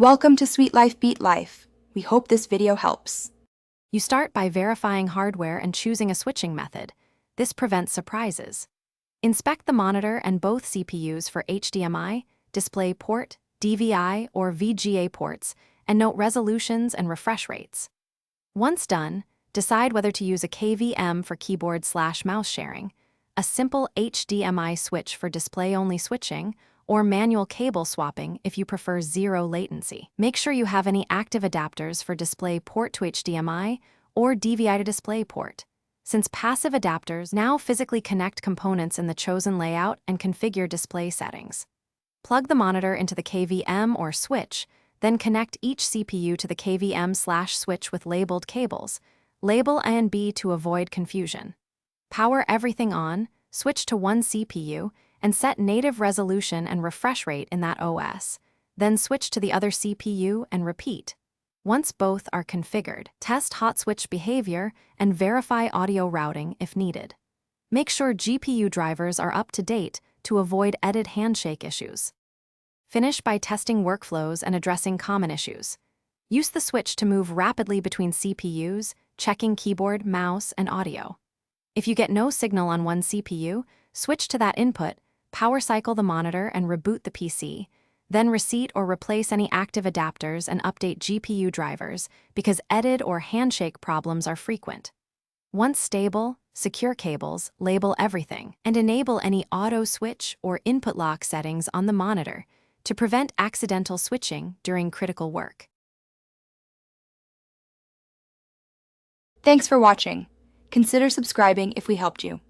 Welcome to Sweet Life Beat Life. We hope this video helps. You start by verifying hardware and choosing a switching method. This prevents surprises. Inspect the monitor and both CPUs for HDMI, DisplayPort, DVI, or VGA ports, and note resolutions and refresh rates. Once done, decide whether to use a KVM for keyboard/mouse sharing, a simple HDMI switch for display-only switching, or manual cable swapping if you prefer zero latency. Make sure you have any active adapters for display port to HDMI or DVI to display port, since passive adapters now physically connect components in the chosen layout and configure display settings. Plug the monitor into the KVM or switch, then connect each CPU to the KVM/switch with labeled cables. Label A and B to avoid confusion. Power everything on, switch to one CPU, and set native resolution and refresh rate in that OS. Then switch to the other CPU and repeat. Once both are configured, test hot switch behavior and verify audio routing if needed. Make sure GPU drivers are up to date to avoid edit handshake issues. Finish by testing workflows and addressing common issues. Use the switch to move rapidly between CPUs, checking keyboard, mouse, and audio. If you get no signal on one CPU, switch to that input, power cycle the monitor and reboot the PC, then reset or replace any active adapters and update GPU drivers because edit or handshake problems are frequent. Once stable, secure cables, label everything, and enable any auto switch or input lock settings on the monitor to prevent accidental switching during critical work. Thanks for watching. Consider subscribing if we helped you.